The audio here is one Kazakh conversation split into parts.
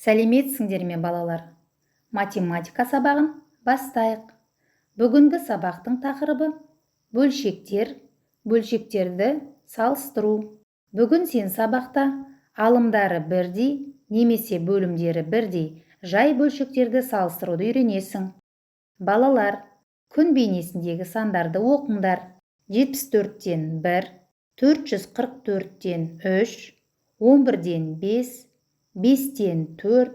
Сәлеметсіңдер ме балалар? Математика сабағын бастайық. Бүгінгі сабақтың тақырыбы бөлшектер, бөлшектерді салыстыру. Бүгін сен сабақта алымдары бірдей немесе бөлімдері бірдей жай бөлшектерді салыстыруды үйренесің. Балалар, күн бейнесіндегі сандарды оқыңдар. 74-тен 1, 444-тен 3, 11-ден 5, 5-тен 4,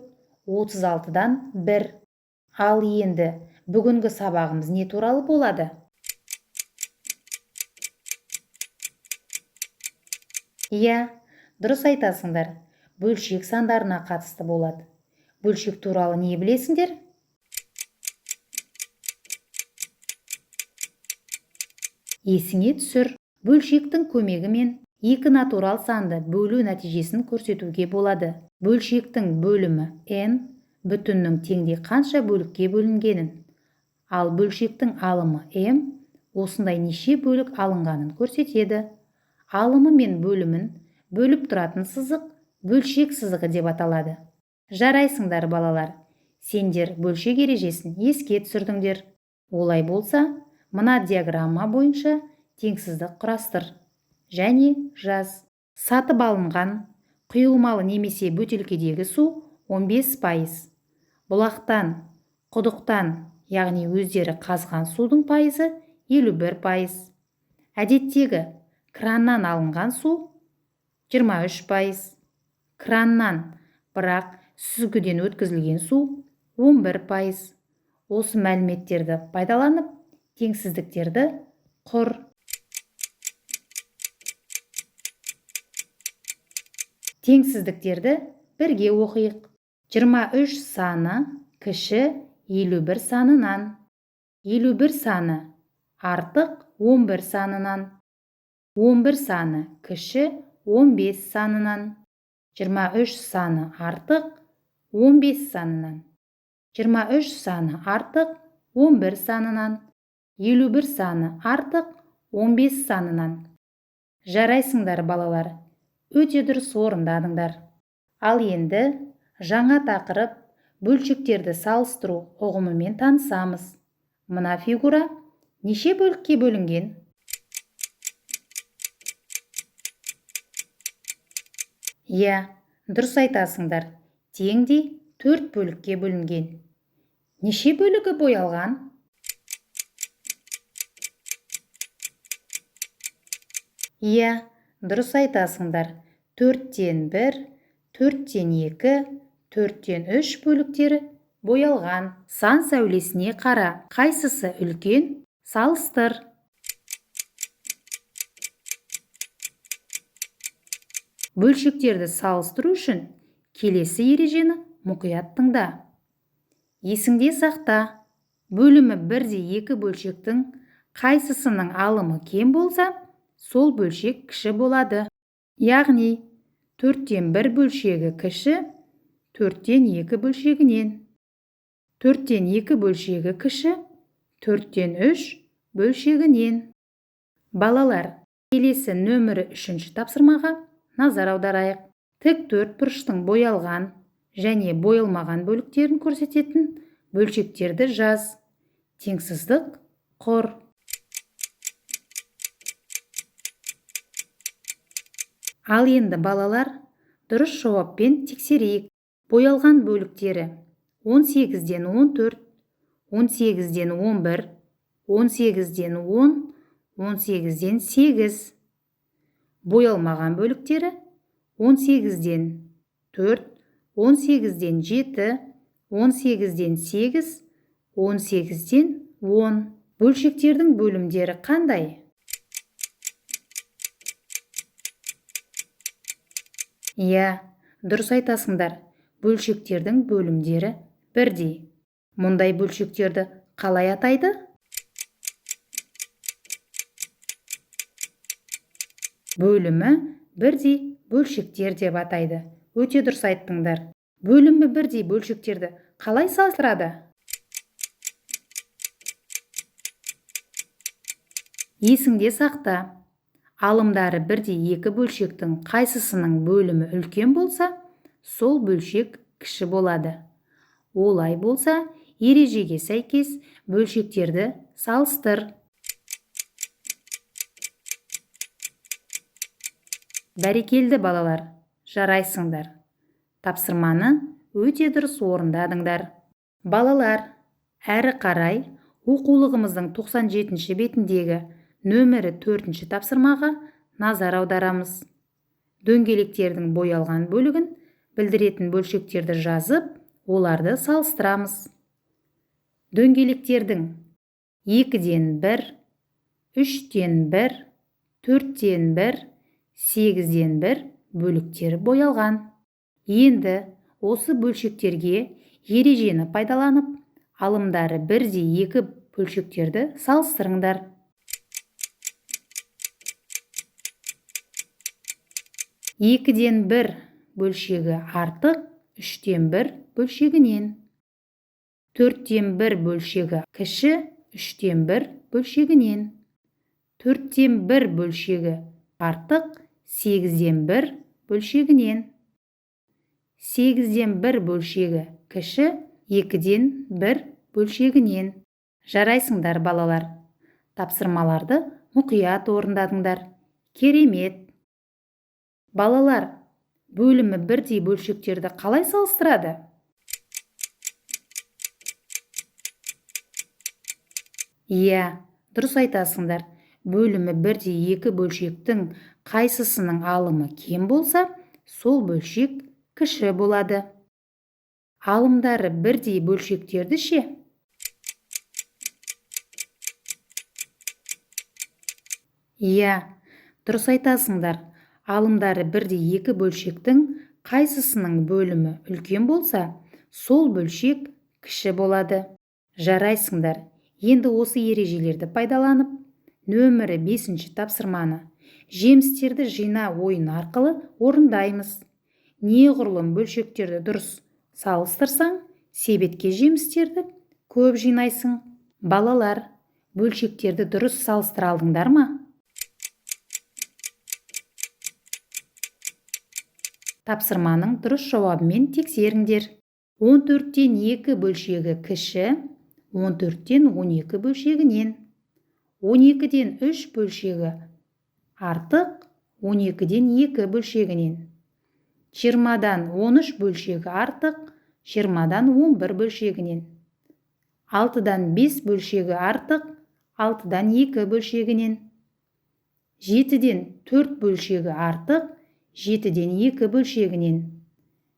36-дан 1. Ал енді бүгінгі сабағымыз не туралы болады? Иә, дұрыс айтасыңдар. Бөлшек сандарына қатысты болады. Бөлшек туралы не білесіңдер? Есіңе түсір. Бөлшектің көмегімен екі натурал санды бөлу нәтижесін көрсетуге болады. Бөлшектің бөлімі n, бүтіннің теңде қанша бөлікке бөлінгенін. Ал бөлшектің алымы m, осындай неше бөлік алынғанын көрсетеді. Алымы мен бөлімін бөліп тұратын сызық бөлшек сызығы деп аталады. Жарайсыңдар балалар, сендер бөлшек ережесін еске түсірдіңдер. Олай болса, мына диаграмма бойынша теңсіздік құрастыр және жаз. Сатып алынған құйылмалы немесе бөтелкедегі су 15%. Бұлақтан, құдықтан, яғни өздері қазған судың пайызы 51%. Әдеттегі краннан алынған су 23%. Краннан, бірақ сүзгіден өткізілген су 11%. Осы мәліметтерді пайдаланып, теңсіздіктерді құр. Теңсіздіктерді бірге оқиық. 23 саны кіші 51 санынан. 51 саны артық 11 санынан. 11 саны кіші 15 санынан. 23 саны артық 15 санынан. 23 саны артық 11 санынан. 51 саны артық 15 санынан. Жарайсыңдар балалар, өте дұрыс орындадыңдар. Ал енді жаңа тақырып бөлшектерді салыстыру ұғымымен танысамыз. Мына фигура неше бөлікке бөлінген? Иә, дұрыс айтасыңдар. Теңдей 4 бөлікке бөлінген. Неше бөлігі боялған? Иә, дұрыс айтасыңдар. 4-тен 1, 4-тен 2, 4-тен 3 бөліктері боялған. Сан сәулесіне қара. Қайсысы үлкен? Салыстыр. Бөлшектерді салыстыру үшін келесі ережені мұқият тыңда. Есіңде сақта. Бөлімі бірдей екі бөлшектің қайсысының алымы кем болса, сол бөлшек кіші болады. Яғни 4-тен 1 бөлшегі кіші 4-тен 2 бөлшегінен. 4-тен 2 бөлшегі кіші 4-тен 3 бөлшегінен. Балалар, келесі нөмірі 3-ші тапсырмаға назар аударайық. Тік төртбұрыштың боялған және боялмаған бөліктерін көрсететін бөлшектерді жаз. Теңсіздік құр. Ал енді балалар, дұрыс жауаппен тексерейік. Боялған бөліктері 18-ден 14, 18-ден 11, 18-ден 10, 18-ден 8. Боялмаған бөліктері 18-ден 4, 18-ден 7, 18-ден 8, 18-ден 10. Бөлшектердің бөлімдері қандай? Иә, дұрыс айтасыңдар. Бөлшектердің бөлімдері бірдей. Мұндай бөлшектерді қалай атайды? Бөлімі бірдей бөлшектер деп атайды. Өте дұрыс айттыңдар. Бөлімі бірдей бөлшектерді қалай салыстырады? Есіңде сақта. Алымдары бірдей екі бөлшектің қайсысының бөлімі үлкен болса, сол бөлшек кіші болады. Олай болса, ережеге сәйкес бөлшектерді салыстыр. Бәрекелді балалар, жарайсыңдар. Тапсырманы өте дұрыс орындадыңдар. Балалар, әрі қарай оқулығымыздың 97-ші бетіндегі нөмірі 4-ші тапсырмаға назар аударамыз. Дөңгелектердің боялған бөлігін білдіретін бөлшектерді жазып, оларды салыстырамыз. Дөңгелектердің 2-ден 1, 3-ден 1, 4-ден 1, 8-ден 1 бөліктері боялған. Енді осы бөлшектерге ережені пайдаланып, алымдары 1-2 бөлшектерді салыстырыңдар. 2-ден 1 бөлшегі артық 3-ден 1 бөлшегінен. 4-ден 1 бөлшегі кіші 3-ден 1 бөлшегінен. 4-ден 1 бөлшегі артық 8-ден 1 бөлшегінен. 8-ден 1 бөлшегі кіші 2-ден 1 бөлшегінен. Жарайсыңдар балалар. Тапсырмаларды мұқият орындадыңдар. Керемет. Балалар, бөлімі бірдей бөлшектерді қалай салыстырады? Иә, дұрыс айтасыңдар. Бөлімі бірдей екі бөлшектің қайсысының алымы кем болса, сол бөлшек кіші болады. Алымдары бірдей бөлшектерді ше? Иә, дұрыс айтасыңдар. Алымдары бірдей екі бөлшектің қайсысының бөлімі үлкен болса, сол бөлшек кіші болады. Жарайсыңдар. Енді осы ережелерді пайдаланып, нөмірі 5-ші тапсырманы жемістерді жина ойын арқылы орындаймыз. Неғұрлым бөлшектерді дұрыс салыстырсаң, себетке жемістерді көп жинайсың. Балалар, бөлшектерді дұрыс салыстыра алдыңдар ма? Тапсырманың дұрыс жауабымен тексеріңдер. 14-тен 2 бөлшегі кіші, 14-тен 12 бөлшегінен. 12-ден 3 бөлшегі артық, 12-ден 2 бөлшегінен. 20-дан 13 бөлшегі артық, 20-дан 11 бөлшегінен. 6-дан 5 бөлшегі артық, 6-дан 2 бөлшегінен. 7-ден 4 бөлшегі артық, 7-ден 2 бөлшегінен.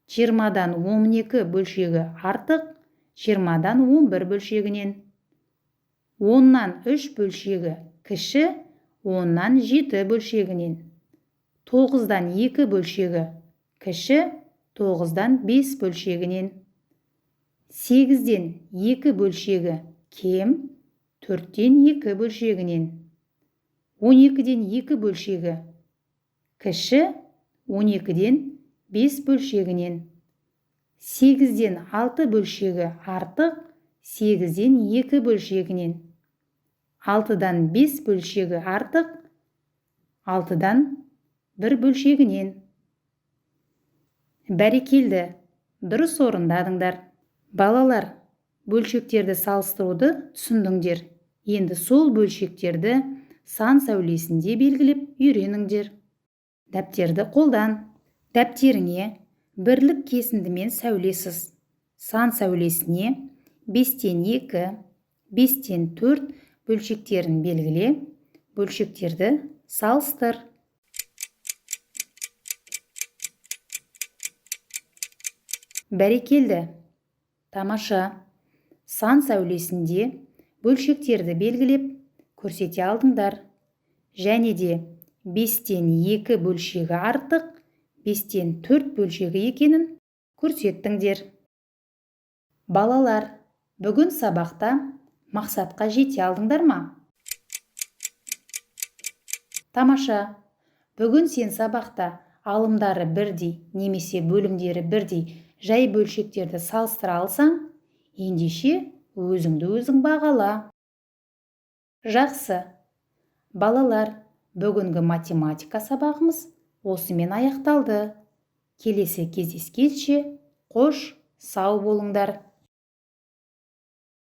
20-дан 12 бөлшегі артық, 20-дан 11 бөлшегінен. 10-нан 3 бөлшегі кіші, 10-нан 7 бөлшегінен. 9-дан 2 бөлшегі кіші, 9-дан 5 бөлшегінен. 8-ден 2 бөлшегі кем, 4-тен 2 бөлшегінен. 12-ден 2 бөлшегі кіші, 12-ден 5 бөлшегінен. 8-ден 6 бөлшегі артық, 8-ден 2 бөлшегінен. 6-дан 5 бөлшегі артық, 6-дан 1 бөлшегінен. Бәрекелді, дұрыс орындадыңдар. Балалар, бөлшектерді салыстыруды түсіндіңдер. Енді сол бөлшектерді сан сәулесінде белгілеп үйреніңдер. Дәптерді қолдан. Дәптеріңе бірлік кесіндімен сәулесіз. Сан сәулесіне 5-тен 2, 5-тен 4 бөлшектерін белгіле, бөлшектерді салыстыр. Бәрекелді. Тамаша. Сан сәулесінде бөлшектерді белгілеп, көрсете алдыңдар. Және де 5-тен 2 бөлшегі артық, 5-тен 4 бөлшегі екенін көрсеттіңдер. Балалар, бүгін сабақта мақсатқа жете алдыңдар ма? Тамаша. Бүгін сен сабақта алымдары бірдей немесе бөлімдері бірдей жай бөлшектерді салыстыра алсаң, ендеше өзіңді өзің бағала. Жақсы. Балалар, бүгінгі математика сабағымыз осымен аяқталды. Келесі кездескенше қош сау болыңдар.